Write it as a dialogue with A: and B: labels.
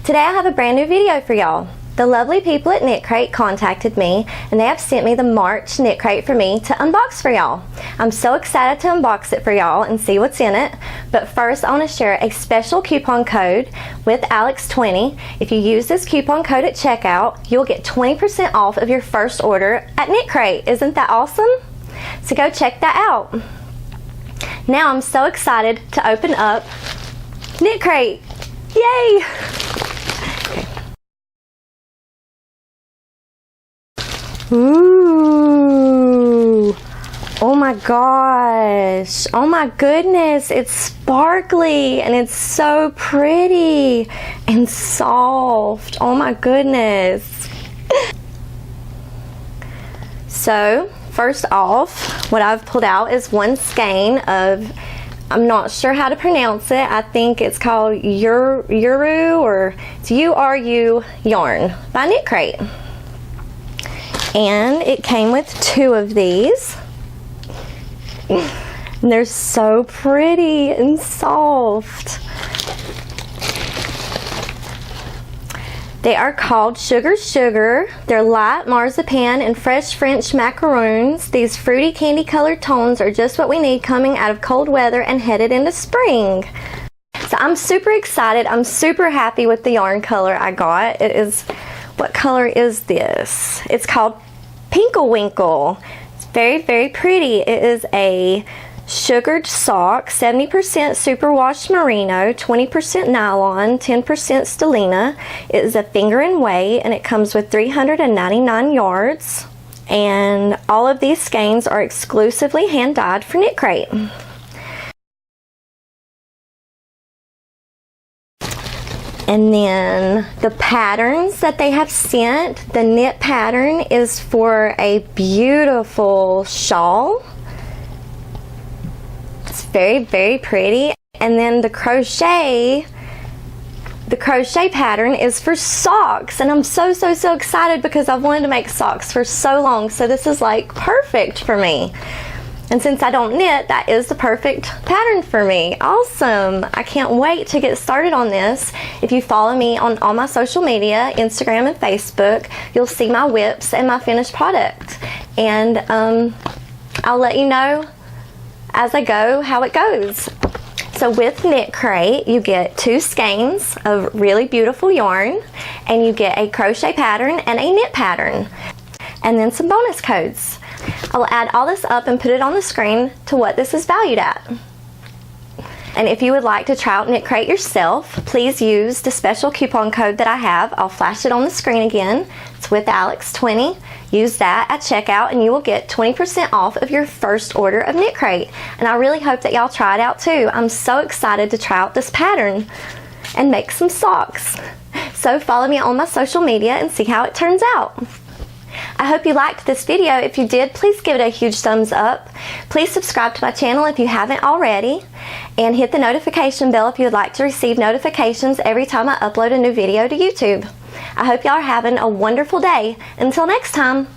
A: Today I have a brand new video for y'all. The lovely people at KnitCrate contacted me and they have sent me the March KnitCrate for me to unbox for y'all. I'm so excited to unbox it for y'all and see what's in it. But first I want to share a special coupon code with Alex20. If you use this coupon code at checkout, you'll get 20% off of your first order at KnitCrate. Isn't that awesome? So go check that out. Now I'm so excited to open up KnitCrate. Yay! Ooh, oh my gosh, oh my goodness, it's sparkly and it's so pretty and soft. Oh my goodness. So first off, what I've pulled out is one skein of, I'm not sure how to pronounce it. I think it's called Uru or it's U-R-U yarn by KnitCrate. And it came with two of these. And they're so pretty and soft. They are called Sugar Sugar. They're light marzipan and fresh French macaroons. These fruity candy colored tones are just what we need coming out of cold weather and headed into spring. So I'm super excited. I'm super happy with the yarn color I got. It is, what color is this? It's called Pinkle Winkle. It's very, very pretty. It is a sugared sock, 70% superwash merino, 20% nylon, 10% stellina. It is a finger and weight and it comes with 399 yards. And all of these skeins are exclusively hand dyed for KnitCrate. And then the patterns that they have sent, the knit pattern is for a beautiful shawl. It's very, very pretty. And then the crochet pattern is for socks. And I'm so excited because I've wanted to make socks for so long. So this is like perfect for me. And since I don't knit, that is the perfect pattern for me. Awesome. I can't wait to get started on this. If you follow me on all my social media, Instagram and Facebook, you'll see my whips and my finished product. And I'll let you know as I go how it goes. So with KnitCrate, you get two skeins of really beautiful yarn, and you get a crochet pattern and a knit pattern, and then some bonus codes. I'll add all this up and put it on the screen to what this is valued at. And if you would like to try out KnitCrate yourself, please use the special coupon code that I have. I'll flash it on the screen again. It's with Alex20. Use that at checkout and you will get 20% off of your first order of KnitCrate. And I really hope that y'all try it out too. I'm so excited to try out this pattern and make some socks. So follow me on my social media and see how it turns out. I hope you liked this video. If you did, please give it a huge thumbs up. Please subscribe to my channel if you haven't already, and hit the notification bell if you would like to receive notifications every time I upload a new video to YouTube. I hope y'all are having a wonderful day. Until next time.